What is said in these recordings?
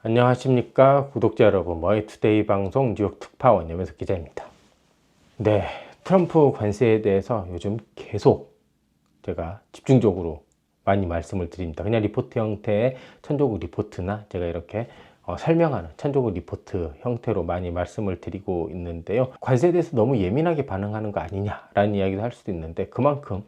안녕하십니까 구독자 여러분, 머니투데이 방송 뉴욕 특파원 염혜석 기자입니다. 네, 트럼프 관세에 대해서 요즘 계속 제가 집중적으로 많이 말씀을 드립니다. 그냥 리포트 형태의 천조국 리포트나 제가 이렇게 설명하는 천조국 리포트 형태로 많이 말씀을 드리고 있는데요. 관세에 대해서 너무 예민하게 반응하는 거 아니냐라는 이야기도 할 수도 있는데, 그만큼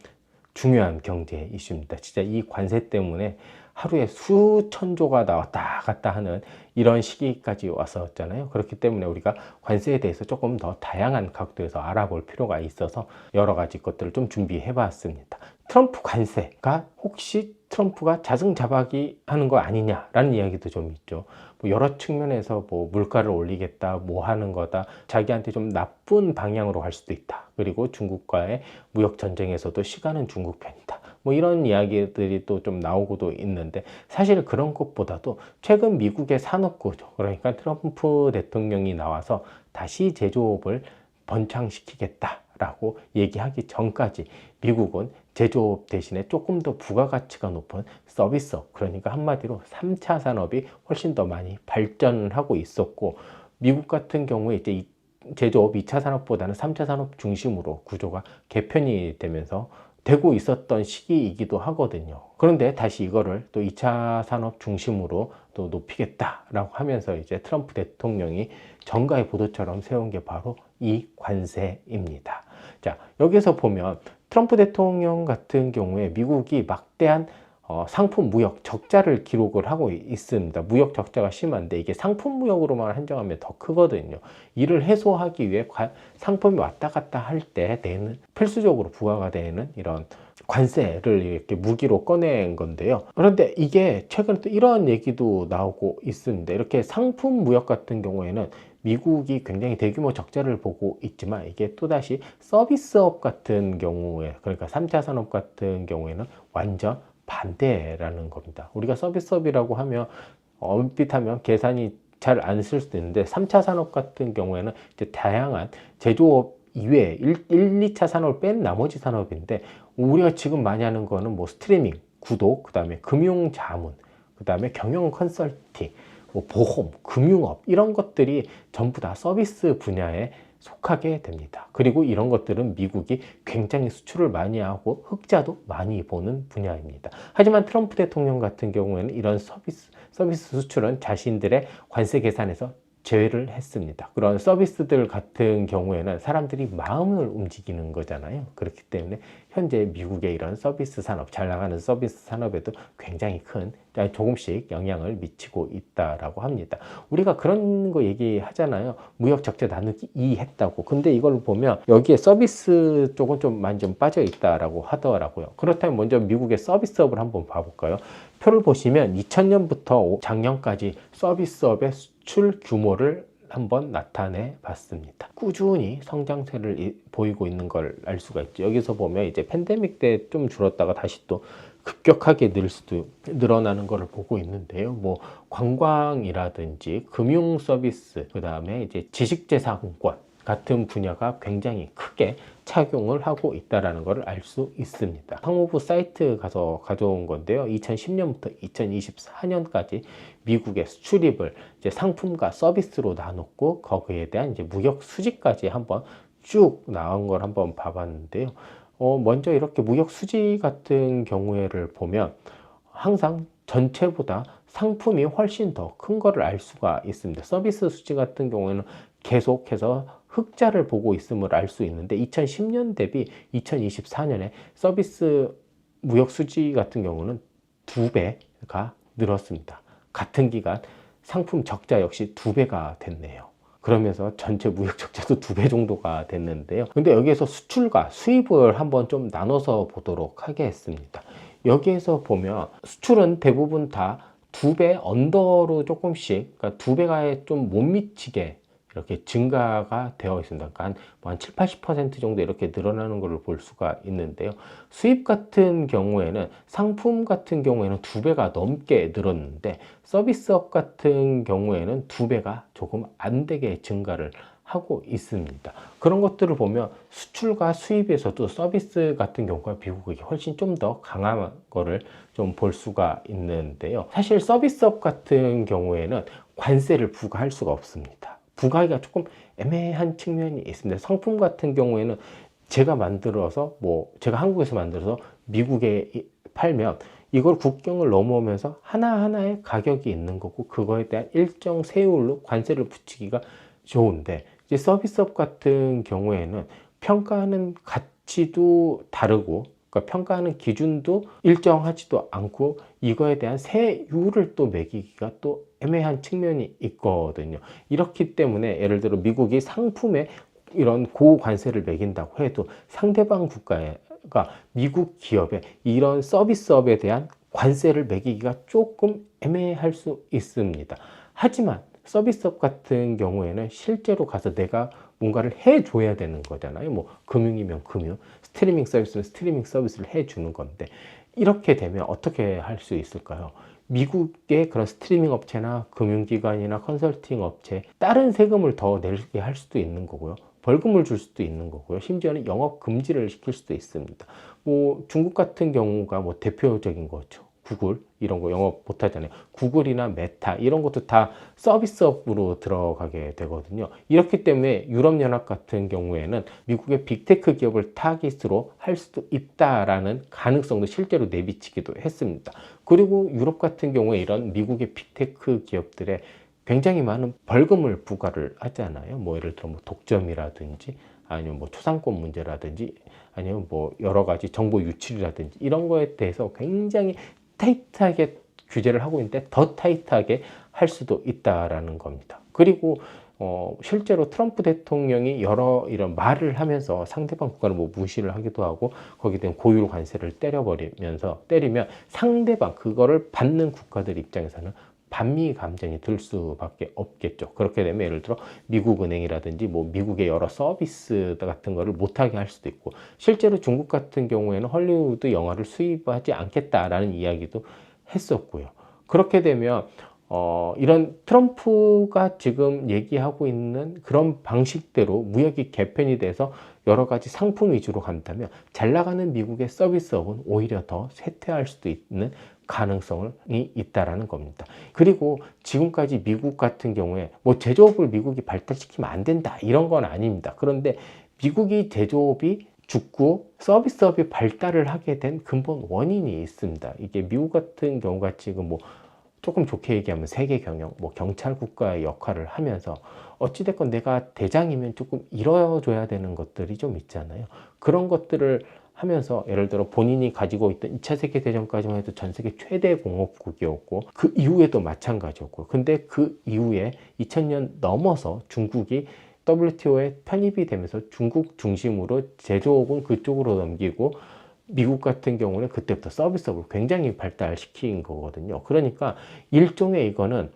중요한 경제 이슈입니다. 진짜 이 관세 때문에 하루에 수천조가 나왔다 갔다 하는 이런 시기까지 왔었잖아요. 그렇기 때문에 우리가 관세에 대해서 조금 더 다양한 각도에서 알아볼 필요가 있어서 여러 가지 것들을 좀 준비해 봤습니다. 트럼프 관세가 혹시 트럼프가 자승자박이 하는 거 아니냐라는 이야기도 좀 있죠. 뭐 여러 측면에서 뭐 물가를 올리겠다, 뭐 하는 거다, 자기한테 좀 나쁜 방향으로 갈 수도 있다. 그리고 중국과의 무역 전쟁에서도 시간은 중국 편이다. 뭐 이런 이야기들이 또 좀 나오고도 있는데, 사실 그런 것보다도 최근 미국의 산업구조, 그러니까 트럼프 대통령이 나와서 다시 제조업을 번창시키겠다라고 얘기하기 전까지 미국은 제조업 대신에 조금 더 부가가치가 높은 서비스업, 그러니까 한마디로 3차 산업이 훨씬 더 많이 발전을 하고 있었고, 미국 같은 경우에 이제 이 제조업 2차 산업보다는 3차 산업 중심으로 구조가 개편이 되고 있었던 시기이기도 하거든요. 그런데 다시 이거를 또 2차 산업 중심으로 또 높이겠다라고 하면서 이제 트럼프 대통령이 정가의 보도처럼 세운 게 바로 이 관세입니다. 자, 여기서 보면 트럼프 대통령 같은 경우에 미국이 막대한 상품 무역 적자를 기록을 하고 있습니다. 무역 적자가 심한데 이게 상품 무역으로만 한정하면 더 크거든요. 이를 해소하기 위해 상품이 왔다 갔다 할 때 내는 필수적으로 부과가 되는 이런 관세를 이렇게 무기로 꺼낸 건데요. 그런데 이게 최근에 또 이런 얘기도 나오고 있습니다. 이렇게 상품 무역 같은 경우에는 미국이 굉장히 대규모 적자를 보고 있지만, 이게 또다시 서비스업 같은 경우에, 그러니까 3차 산업 같은 경우에는 완전 반대라는 겁니다. 우리가 서비스업이라고 하면 얼핏 하면 계산이 잘 안 쓸 수도 있는데, 3차 산업 같은 경우에는 이제 다양한 제조업 이외에 1, 2차 산업을 뺀 나머지 산업인데, 우리가 지금 많이 하는 거는 뭐 스트리밍, 구독, 그 다음에 금융 자문, 그 다음에 경영 컨설팅, 뭐 보험, 금융업, 이런 것들이 전부 다 서비스 분야에 속하게 됩니다. 그리고 이런 것들은 미국이 굉장히 수출을 많이 하고 흑자도 많이 보는 분야입니다. 하지만 트럼프 대통령 같은 경우에는 이런 서비스 수출은 자신들의 관세 계산에서 제외를 했습니다. 그런 서비스들 같은 경우에는 사람들이 마음을 움직이는 거잖아요. 그렇기 때문에 현재 미국의 이런 서비스 산업, 잘 나가는 서비스 산업에도 굉장히 큰 조금씩 영향을 미치고 있다라고 합니다. 우리가 그런 거 얘기하잖아요. 무역 적자 나누기 2 했다고. 근데 이걸 보면 여기에 서비스 쪽은 좀 많이 좀 빠져 있다라고 하더라고요. 그렇다면 먼저 미국의 서비스업을 한번 봐볼까요? 표를 보시면 2000년부터 작년까지 서비스업의 수출 규모를 한번 나타내 봤습니다. 꾸준히 성장세를 보이고 있는 걸 알 수가 있죠. 여기서 보면 이제 팬데믹 때 좀 줄었다가 다시 또 급격하게 늘어나는 것을 보고 있는데요. 뭐 관광이라든지 금융 서비스, 그 다음에 이제 지식재산권 같은 분야가 굉장히 크게 착용을 하고 있다는 것을 알 수 있습니다. 상무부 사이트 가서 가져온 건데요. 2010년부터 2024년까지 미국의 수출입을 이제 상품과 서비스로 나눴고, 거기에 대한 이제 무역 수지까지 한번 쭉 나온 걸 한번 봐봤는데요. 먼저 이렇게 무역 수지 같은 경우에를 보면 항상 전체보다 상품이 훨씬 더 큰 거를 알 수가 있습니다. 서비스 수지 같은 경우에는 계속해서 흑자를 보고 있음을 알 수 있는데, 2010년 대비 2024년에 서비스 무역 수지 같은 경우는 2배가 늘었습니다. 같은 기간 상품 적자 역시 2배가 됐네요. 그러면서 전체 무역 적자도 2배 정도가 됐는데요. 근데 여기에서 수출과 수입을 한번 좀 나눠서 보도록 하겠습니다. 여기에서 보면 수출은 대부분 다 2배 언더로 조금씩, 그러니까 2배가 좀 못 미치게 이렇게 증가가 되어 있습니다. 그러니까 한 7, 80% 정도 이렇게 늘어나는 것을 볼 수가 있는데요. 수입 같은 경우에는, 상품 같은 경우에는 2배가 넘게 늘었는데, 서비스업 같은 경우에는 2배가 조금 안 되게 증가를 하고 있습니다. 그런 것들을 보면 수출과 수입에서도 서비스 같은 경우가 미국이 훨씬 좀 더 강한 거를 좀 볼 수가 있는데요. 사실 서비스업 같은 경우에는 관세를 부과할 수가 없습니다. 부과하기가 조금 애매한 측면이 있습니다. 상품 같은 경우에는 제가 만들어서 제가 한국에서 만들어서 미국에 팔면 이걸 국경을 넘어오면서 하나하나의 가격이 있는 거고 그거에 대한 일정 세율로 관세를 붙이기가 좋은데, 이제 서비스업 같은 경우에는 평가하는 가치도 다르고, 그러니까 평가하는 기준도 일정하지도 않고 이거에 대한 세율을 또 매기기가 또 애매한 측면이 있거든요. 이렇기 때문에 예를 들어 미국이 상품에 이런 고관세를 매긴다고 해도 상대방 국가가 미국 기업에 이런 서비스업에 대한 관세를 매기기가 조금 애매할 수 있습니다. 하지만 서비스업 같은 경우에는 실제로 가서 내가 뭔가를 해줘야 되는 거잖아요. 금융이면 금융, 스트리밍 서비스는 스트리밍 서비스를 해주는 건데, 이렇게 되면 어떻게 할 수 있을까요? 미국의 그런 스트리밍 업체나 금융기관이나 컨설팅 업체 다른 세금을 더 내게 할 수도 있는 거고요. 벌금을 줄 수도 있는 거고요. 심지어는 영업 금지를 시킬 수도 있습니다. 중국 같은 경우가 대표적인 거죠. 구글 이런 거 영업 못 하잖아요. 구글이나 메타 이런 것도 다 서비스업으로 들어가게 되거든요. 이렇기 때문에 유럽연합 같은 경우에는 미국의 빅테크 기업을 타깃으로 할 수도 있다라는 가능성도 실제로 내비치기도 했습니다. 그리고 유럽 같은 경우에 이런 미국의 빅테크 기업들의 굉장히 많은 벌금을 부과를 하잖아요. 예를 들어 독점이라든지 아니면 초상권 문제라든지 아니면 여러 가지 정보 유출이라든지 이런 거에 대해서 굉장히 타이트하게 규제를 하고 있는데 더 타이트하게 할 수도 있다라는 겁니다. 그리고 실제로 트럼프 대통령이 여러 이런 말을 하면서 상대방 국가를 무시를 하기도 하고 거기에 대한 고유 관세를 때리면 상대방 그거를 받는 국가들 입장에서는 반미 감정이 들 수밖에 없겠죠. 그렇게 되면 예를 들어 미국 은행이라든지 미국의 여러 서비스 같은 거를 못하게 할 수도 있고, 실제로 중국 같은 경우에는 헐리우드 영화를 수입하지 않겠다라는 이야기도 했었고요. 그렇게 되면 이런 트럼프가 지금 얘기하고 있는 그런 방식대로 무역이 개편이 돼서 여러 가지 상품 위주로 간다면 잘 나가는 미국의 서비스업은 오히려 더 쇠퇴할 수도 있는 가능성이 있다라는 겁니다. 그리고 지금까지 미국 같은 경우에 제조업을 미국이 발달시키면 안 된다 이런 건 아닙니다. 그런데 미국이 제조업이 죽고 서비스업이 발달을 하게 된 근본 원인이 있습니다. 이게 미국 같은 경우가 지금 조금 좋게 얘기하면 세계 경영, 경찰 국가의 역할을 하면서 어찌됐건 내가 대장이면 조금 이뤄줘야 되는 것들이 좀 있잖아요. 그런 것들을 하면서 예를 들어 본인이 가지고 있던 2차 세계대전까지만 해도 전 세계 최대 공업국이었고 그 이후에도 마찬가지였고, 근데 그 이후에 2000년 넘어서 중국이 WTO에 편입이 되면서 중국 중심으로 제조업은 그쪽으로 넘기고 미국 같은 경우는 그때부터 서비스업을 굉장히 발달시킨 거거든요. 그러니까 일종의 이거는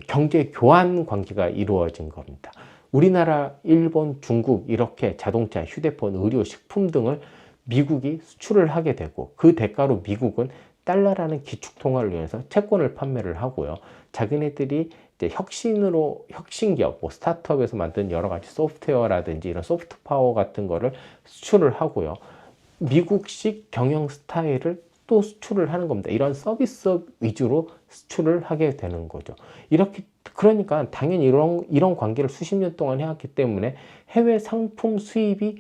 경제 교환 관계가 이루어진 겁니다. 우리나라, 일본, 중국 이렇게 자동차, 휴대폰, 의료, 식품 등을 미국이 수출을 하게 되고 그 대가로 미국은 달러라는 기축통화를 이용해서 채권을 판매를 하고요. 자기네들이 이제 혁신기업, 스타트업에서 만든 여러 가지 소프트웨어라든지 이런 소프트 파워 같은 거를 수출을 하고요. 미국식 경영 스타일을 또 수출을 하는 겁니다. 이런 서비스업 위주로 수출을 하게 되는 거죠. 그러니까 당연히 이런 관계를 수십 년 동안 해왔기 때문에 해외 상품 수입이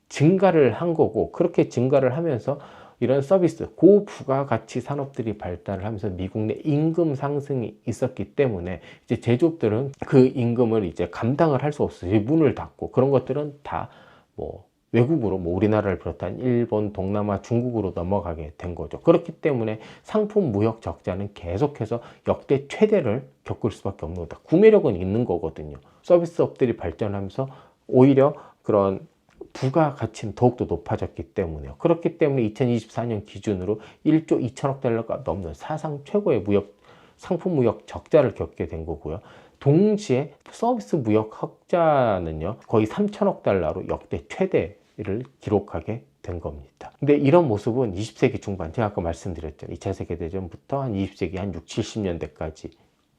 증가를 한 거고, 그렇게 증가를 하면서 이런 서비스, 고부가가치 산업들이 발달을 하면서 미국 내 임금 상승이 있었기 때문에 이제 제조업들은 그 임금을 이제 감당을 할 수 없어요. 문을 닫고 그런 것들은 다 외국으로 우리나라를 비롯한 일본, 동남아, 중국으로 넘어가게 된 거죠. 그렇기 때문에 상품 무역 적자는 계속해서 역대 최대를 겪을 수밖에 없는 거다. 구매력은 있는 거거든요. 서비스업들이 발전하면서 오히려 그런 부가가치는 더욱더 높아졌기 때문에요. 그렇기 때문에 2024년 기준으로 1조 2천억 달러가 넘는 사상 최고의 상품 무역 적자를 겪게 된 거고요. 동시에 서비스 무역 흑자는요 거의 3천억 달러로 역대 최대를 기록하게 된 겁니다. 근데 이런 모습은 20세기 중반, 제가 아까 말씀드렸죠. 2차 세계대전부터 한 20세기 한 60, 70년대까지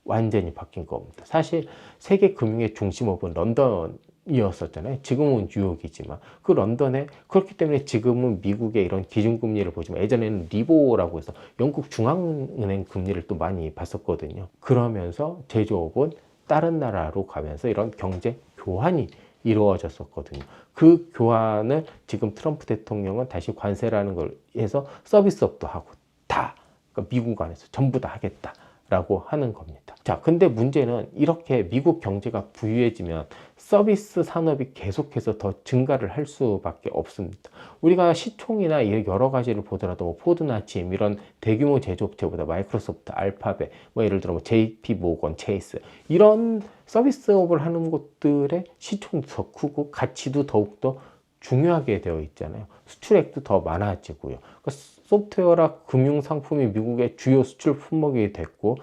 완전히 바뀐 겁니다. 사실 세계 금융의 중심업은 런던 런던이었었잖아요. 지금은 뉴욕이지만 그 런던에 그렇기 때문에 지금은 미국의 이런 기준금리를 보지만 예전에는 리보라고 해서 영국 중앙은행 금리를 또 많이 봤었거든요. 그러면서 제조업은 다른 나라로 가면서 이런 경제 교환이 이루어졌었거든요. 그 교환을 지금 트럼프 대통령은 다시 관세라는 걸 해서 서비스업도 하고 다 그러니까 미국 안에서 전부 다 하겠다라고 하는 겁니다. 자, 근데 문제는 이렇게 미국 경제가 부유해지면 서비스 산업이 계속해서 더 증가를 할 수밖에 없습니다. 우리가 시총이나 여러 가지를 보더라도 뭐 포드나 GM 이런 대규모 제조업체보다 마이크로소프트, 알파벳, 뭐 예를 들어 뭐 JP 모건, 체이스 이런 서비스업을 하는 곳들의 시총도 더 크고 가치도 더욱더 중요하게 되어 있잖아요. 수출액도 더 많아지고요. 그러니까 소프트웨어나 금융 상품이 미국의 주요 수출 품목이 됐고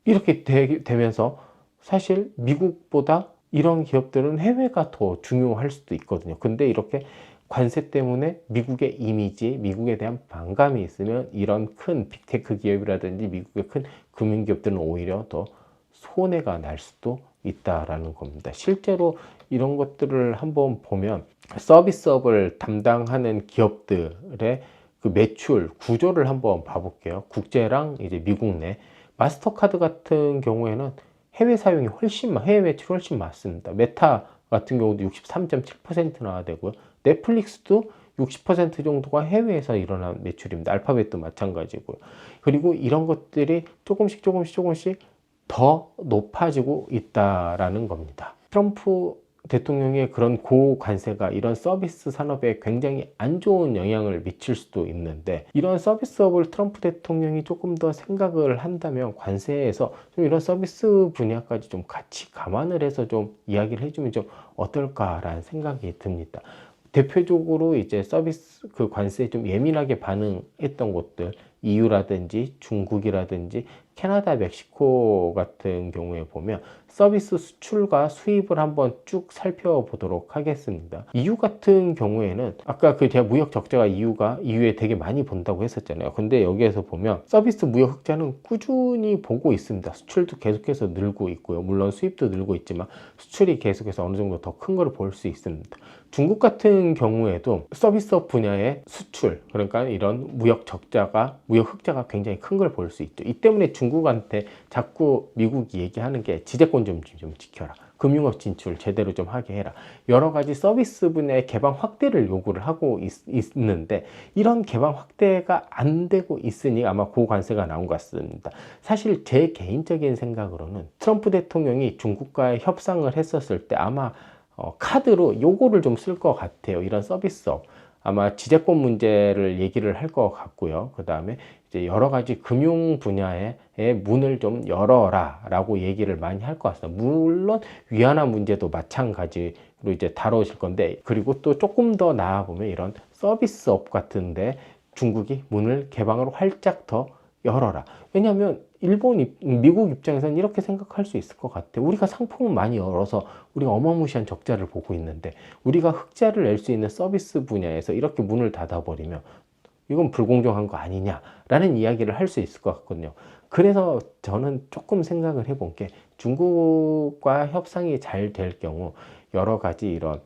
이렇게 되면서 사실 미국보다 이런 기업들은 해외가 더 중요할 수도 있거든요. 근데 이렇게 관세 때문에 미국의 이미지, 미국에 대한 반감이 있으면 이런 큰 빅테크 기업이라든지 미국의 큰 금융기업들은 오히려 더 손해가 날 수도 있다라는 겁니다. 실제로 이런 것들을 한번 보면 서비스업을 담당하는 기업들의 그 매출 구조를 한번 봐볼게요. 국제랑 이제 미국 내 마스터카드 같은 경우에는 해외 사용이 해외 매출이 훨씬 많습니다. 메타 같은 경우도 63.7%나 되고요. 넷플릭스도 60% 정도가 해외에서 일어난 매출입니다. 알파벳도 마찬가지고요. 그리고 이런 것들이 조금씩 더 높아지고 있다라는 겁니다. 트럼프 대통령의 그런 고관세가 이런 서비스 산업에 굉장히 안 좋은 영향을 미칠 수도 있는데 이런 서비스업을 트럼프 대통령이 조금 더 생각을 한다면 관세에서 좀 이런 서비스 분야까지 좀 같이 감안을 해서 좀 이야기를 해주면 좀 어떨까라는 생각이 듭니다. 대표적으로 이제 서비스 그 관세에 좀 예민하게 반응했던 곳들 EU라든지 중국이라든지 캐나다, 멕시코 같은 경우에 보면 서비스 수출과 수입을 한번 쭉 살펴보도록 하겠습니다. EU 같은 경우에는 아까 그 제가 무역 적자가 EU에 되게 많이 본다고 했었잖아요. 근데 여기에서 보면 서비스 무역 흑자는 꾸준히 보고 있습니다. 수출도 계속해서 늘고 있고요. 물론 수입도 늘고 있지만 수출이 계속해서 어느 정도 더 큰 걸 볼 수 있습니다. 중국 같은 경우에도 서비스업 분야의 수출, 그러니까 이런 무역 흑자가 굉장히 큰 걸 볼 수 있죠. 이 때문에 중국한테 자꾸 미국이 얘기하는 게 지재권 좀 지켜라. 금융업 진출 제대로 좀 하게 해라. 여러 가지 서비스 분야의 개방 확대를 요구를 하고 있는데 이런 개방 확대가 안 되고 있으니 아마 고관세가 나온 것 같습니다. 사실 제 개인적인 생각으로는 트럼프 대통령이 중국과의 협상을 했었을 때 아마 카드로 요거를 좀 쓸 것 같아요. 이런 서비스업. 아마 지재권 문제를 얘기를 할 것 같고요. 그 다음에 이제 여러 가지 금융 분야의 문을 좀 열어라 라고 얘기를 많이 할 것 같습니다. 물론 위안화 문제도 마찬가지로 이제 다뤄질 건데, 그리고 또 조금 더 나아보면 이런 서비스업 같은데 중국이 문을 개방으로 활짝 더 열어라. 왜냐하면 미국 입장에서는 이렇게 생각할 수 있을 것 같아요. 우리가 상품을 많이 열어서 우리가 어마무시한 적자를 보고 있는데 우리가 흑자를 낼 수 있는 서비스 분야에서 이렇게 문을 닫아버리면 이건 불공정한 거 아니냐라는 이야기를 할 수 있을 것 같거든요. 그래서 저는 조금 생각을 해본 게 중국과 협상이 잘 될 경우 여러 가지 이런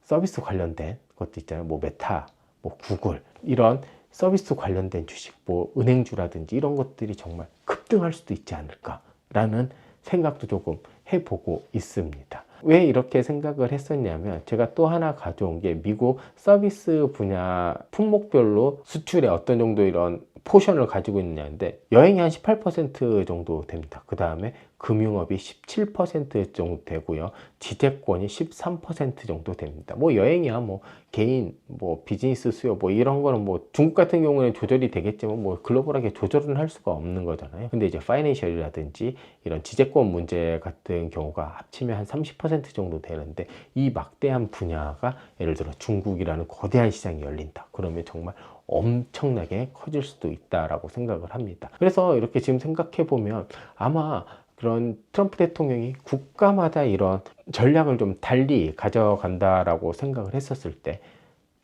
서비스 관련된 것도 있잖아요. 뭐 메타, 뭐 구글 이런 서비스 관련된 주식, 뭐 은행주라든지 이런 것들이 정말 급등할 수도 있지 않을까라는 생각도 조금 해보고 있습니다. 왜 이렇게 생각을 했었냐면 제가 또 하나 가져온 게 미국 서비스 분야 품목별로 수출에 어떤 정도 이런 포션을 가지고 있느냐인데 여행이 한 18% 정도 됩니다. 그 다음에 금융업이 17% 정도 되고요. 지재권이 13% 정도 됩니다. 뭐 여행이야 뭐 개인 뭐 비즈니스 수요 뭐 이런 거는 뭐 중국 같은 경우는 조절이 되겠지만 뭐 글로벌하게 조절은 할 수가 없는 거잖아요. 근데 이제 파이낸셜이라든지 이런 지재권 문제 같은 경우가 합치면 한 30% 정도 되는데 이 막대한 분야가 예를 들어 중국이라는 거대한 시장이 열린다. 그러면 정말 엄청나게 커질 수도 있다라고 생각을 합니다. 그래서 이렇게 지금 생각해 보면 아마 그런 트럼프 대통령이 국가마다 이런 전략을 좀 달리 가져간다라고 생각을 했었을 때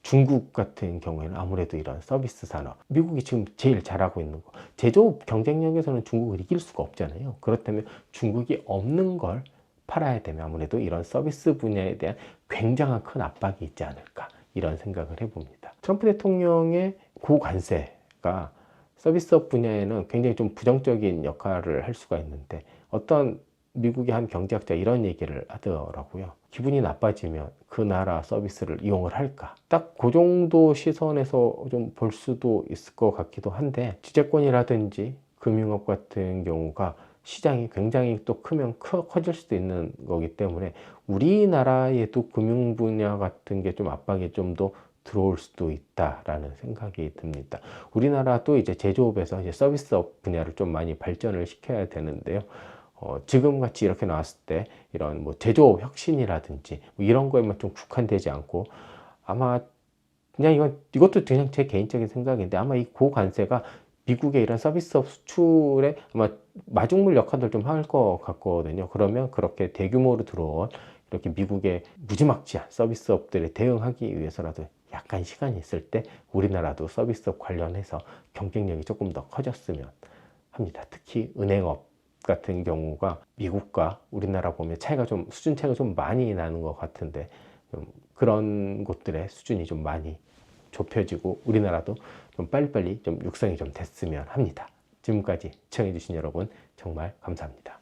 중국 같은 경우에는 아무래도 이런 서비스 산업, 미국이 지금 제일 잘하고 있는 거, 제조업 경쟁력에서는 중국을 이길 수가 없잖아요. 그렇다면 중국이 없는 걸 팔아야 되면 아무래도 이런 서비스 분야에 대한 굉장한 큰 압박이 있지 않을까, 이런 생각을 해봅니다. 트럼프 대통령의 고관세가 서비스업 분야에는 굉장히 좀 부정적인 역할을 할 수가 있는데, 어떤 미국의 한 경제학자 이런 얘기를 하더라고요. 기분이 나빠지면 그 나라 서비스를 이용을 할까? 딱 그 정도 시선에서 좀 볼 수도 있을 것 같기도 한데, 주재권이라든지 금융업 같은 경우가 시장이 굉장히 또 크면 커질 수도 있는 거기 때문에 우리나라에도 금융 분야 같은 게 좀 압박이 좀 더 들어올 수도 있다라는 생각이 듭니다. 우리나라도 이제 제조업에서 이제 서비스업 분야를 좀 많이 발전을 시켜야 되는데요. 지금 같이 이렇게 나왔을 때 이런 뭐 제조업 혁신이라든지 뭐 이런 거에만 좀 국한되지 않고, 아마 그냥 이것도 그냥 제 개인적인 생각인데, 아마 이 고관세가 미국의 이런 서비스업 수출에 아마 마중물 역할을 좀 할 것 같거든요. 그러면 그렇게 대규모로 들어온 이렇게 미국의 무지막지한 서비스업들에 대응하기 위해서라도 약간 시간이 있을 때 우리나라도 서비스업 관련해서 경쟁력이 조금 더 커졌으면 합니다. 특히 은행업 같은 경우가 미국과 우리나라 보면 수준 차이가 좀 많이 나는 것 같은데, 좀 그런 곳들의 수준이 좀 많이 좁혀지고 우리나라도 좀 빨리빨리 좀 육성이 좀 됐으면 합니다. 지금까지 시청해주신 여러분 정말 감사합니다.